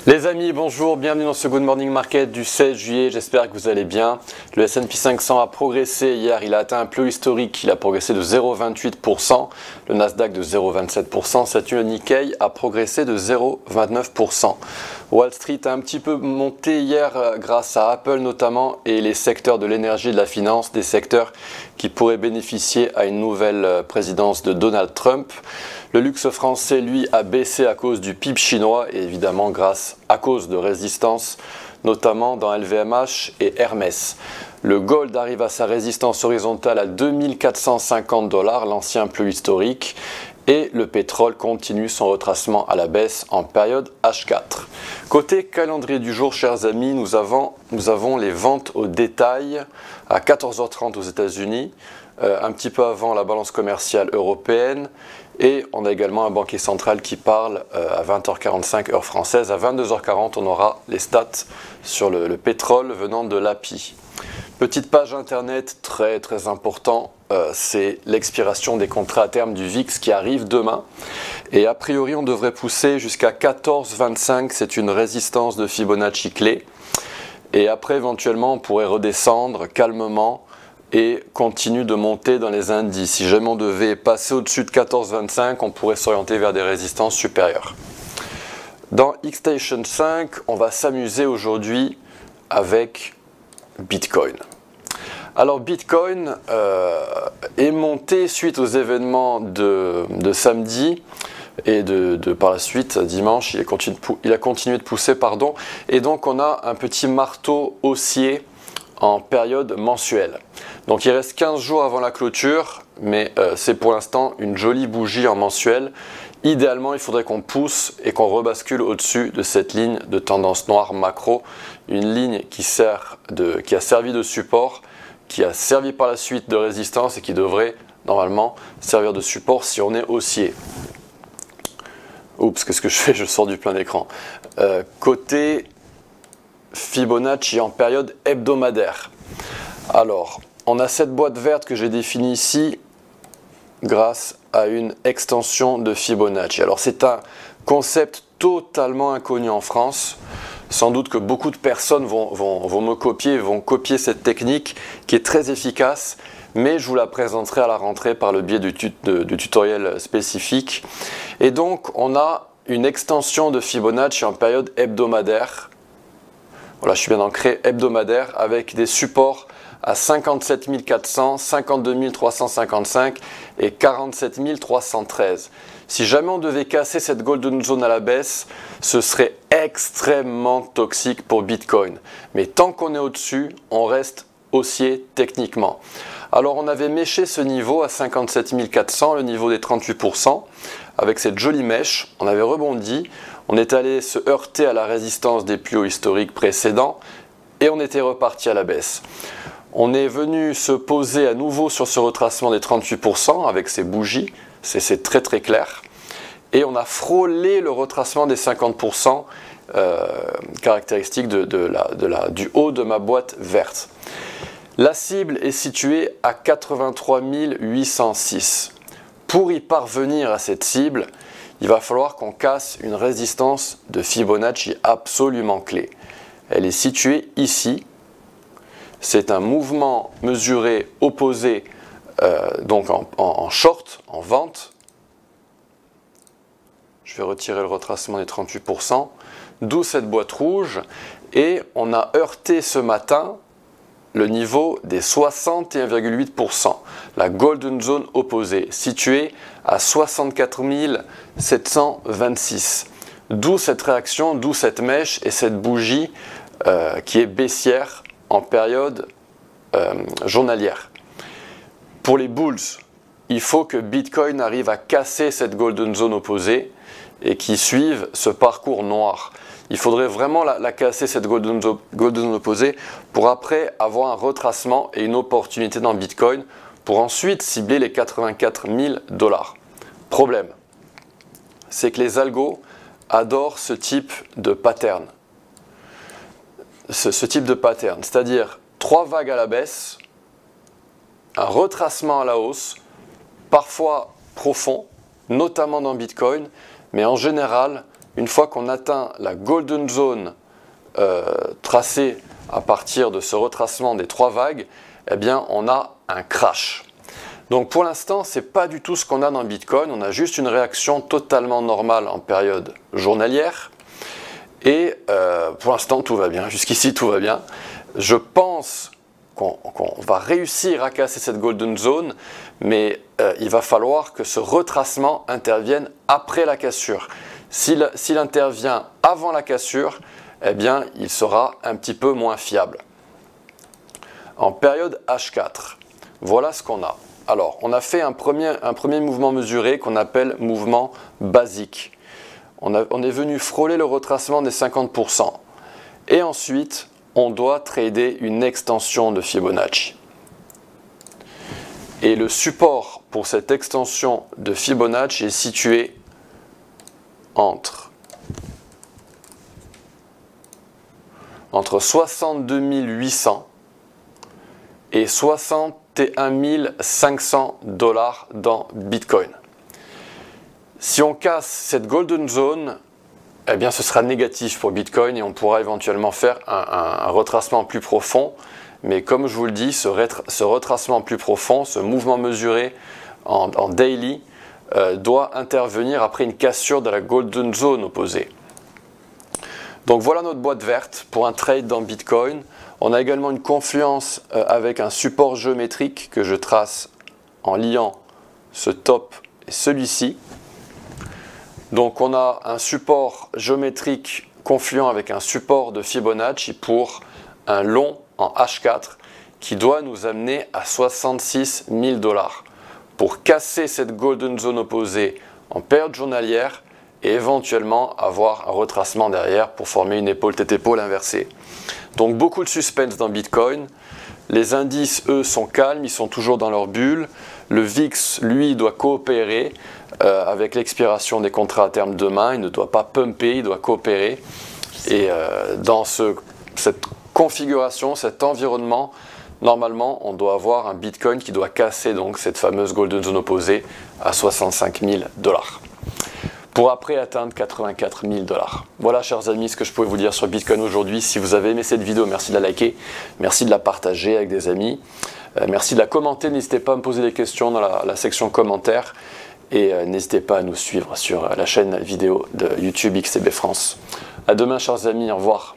Les amis, bonjour, bienvenue dans ce Good Morning Market du 16 juillet, j'espère que vous allez bien. Le S&P 500 a progressé hier, il a atteint un plus haut historique, il a progressé de 0,28%, le Nasdaq de 0,27%, Saturn Nikkei a progressé de 0,29%. Wall Street a un petit peu monté hier grâce à Apple notamment et les secteurs de l'énergie et de la finance, des secteurs qui pourraient bénéficier à une nouvelle présidence de Donald Trump. Le luxe français, lui, a baissé à cause du PIB chinois et évidemment à cause de résistance, notamment dans LVMH et Hermès. Le gold arrive à sa résistance horizontale à 2450 $, l'ancien plus historique, et le pétrole continue son retracement à la baisse en période H4. Côté calendrier du jour, chers amis, nous avons les ventes au détail à 14h30 aux États-Unis, un petit peu avant la balance commerciale européenne, et on a également un banquier central qui parle à 20h45 heure française. À 22h40, on aura les stats sur le pétrole venant de l'API. Petite page internet très important, c'est l'expiration des contrats à terme du VIX qui arrive demain. Et a priori, on devrait pousser jusqu'à 14,25, c'est une résistance de Fibonacci clé. Et après, éventuellement, on pourrait redescendre calmement et continue de monter dans les indices. Si jamais on devait passer au-dessus de 14,25, on pourrait s'orienter vers des résistances supérieures. Dans Xstation 5, on va s'amuser aujourd'hui avec Bitcoin. Alors Bitcoin est monté suite aux événements de samedi et par la suite dimanche, il a continué de pousser, pardon, et donc on a un petit marteau haussier en période mensuelle. Donc il reste 15 jours avant la clôture, mais c'est pour l'instant une jolie bougie en mensuel. Idéalement, il faudrait qu'on pousse et qu'on rebascule au-dessus de cette ligne de tendance noire macro, une ligne qui a servi de support, qui a servi par la suite de résistance et qui devrait normalement servir de support si on est haussier. Oups, qu'est-ce que je fais? Je sors du plein écran. Côté Fibonacci en période hebdomadaire. Alors, on a cette boîte verte que j'ai définie ici grâce à une extension de Fibonacci. Alors, c'est un concept totalement inconnu en France. Sans doute que beaucoup de personnes vont me copier, vont copier cette technique qui est très efficace, mais je vous la présenterai à la rentrée par le biais du tutoriel spécifique. Et donc, on a une extension de Fibonacci en période hebdomadaire. Voilà, je suis bien ancré hebdomadaire avec des supports à 57 400, 52 355 et 47 313. Si jamais on devait casser cette golden zone à la baisse, ce serait extrêmement toxique pour Bitcoin. Mais tant qu'on est au-dessus, on reste haussier techniquement. Alors on avait méché ce niveau à 57 400, le niveau des 38%, avec cette jolie mèche, on avait rebondi, on est allé se heurter à la résistance des plus hauts historiques précédents et on était reparti à la baisse. On est venu se poser à nouveau sur ce retracement des 38% avec ces bougies, c'est très clair. Et on a frôlé le retracement des 50% caractéristique du haut de ma boîte verte. La cible est située à 83 806. Pour y parvenir à cette cible, il va falloir qu'on casse une résistance de Fibonacci absolument clé. Elle est située ici. C'est un mouvement mesuré opposé donc en short, en vente. Je vais retirer le retracement des 38%, d'où cette boîte rouge. Et on a heurté ce matin le niveau des 61,8%, la golden zone opposée, située à 64 726. D'où cette réaction, d'où cette mèche et cette bougie qui est baissière en période journalière. Pour les bulls, il faut que Bitcoin arrive à casser cette golden zone opposée et qui suive ce parcours noir. Il faudrait vraiment la casser, cette golden zone opposée, pour après avoir un retracement et une opportunité dans Bitcoin pour ensuite cibler les 84 000 $. Problème, c'est que les algos adorent ce type de pattern. Ce type de pattern, c'est-à-dire 3 vagues à la baisse, un retracement à la hausse, parfois profond, notamment dans Bitcoin, mais en général une fois qu'on atteint la golden zone tracée à partir de ce retracement des 3 vagues, eh bien on a un crash. Donc pour l'instant, ce n'est pas du tout ce qu'on a dans Bitcoin, on a juste une réaction totalement normale en période journalière. Et pour l'instant, tout va bien, jusqu'ici tout va bien. Je pense qu'on va réussir à casser cette golden zone, mais il va falloir que ce retracement intervienne après la cassure. S'il intervient avant la cassure, eh bien, il sera un petit peu moins fiable. En période H4, voilà ce qu'on a. Alors, on a fait un premier mouvement mesuré qu'on appelle mouvement basique. On est venu frôler le retracement des 50%. Et ensuite, on doit trader une extension de Fibonacci. Et le support pour cette extension de Fibonacci est situé entre 62 800 et 61 500 $ dans Bitcoin. Si on casse cette golden zone, eh bien ce sera négatif pour Bitcoin et on pourra éventuellement faire un retracement plus profond. Mais comme je vous le dis, ce retracement plus profond, ce mouvement mesuré en daily, doit intervenir après une cassure de la golden zone opposée. Donc voilà notre boîte verte pour un trade dans Bitcoin. On a également une confluence avec un support géométrique que je trace en liant ce top et celui-ci. Donc on a un support géométrique confluent avec un support de Fibonacci pour un long en H4 qui doit nous amener à 66 000 $. Pour casser cette golden zone opposée en période journalière, et éventuellement avoir un retracement derrière pour former une épaule tête-épaule inversée. Donc beaucoup de suspense dans Bitcoin. Les indices, eux, sont calmes, ils sont toujours dans leur bulle. Le VIX, lui, doit coopérer avec l'expiration des contrats à terme demain. Il ne doit pas pumper, il doit coopérer. Et dans cette configuration, cet environnement, normalement, on doit avoir un Bitcoin qui doit casser donc cette fameuse golden zone opposée à 65 000 $. Pour après atteindre 84 000 $. Voilà, chers amis, ce que je pouvais vous dire sur Bitcoin aujourd'hui. Si vous avez aimé cette vidéo, merci de la liker, merci de la partager avec des amis, merci de la commenter. N'hésitez pas à me poser des questions dans la section commentaires et n'hésitez pas à nous suivre sur la chaîne vidéo de YouTube XTB France. À demain, chers amis, au revoir.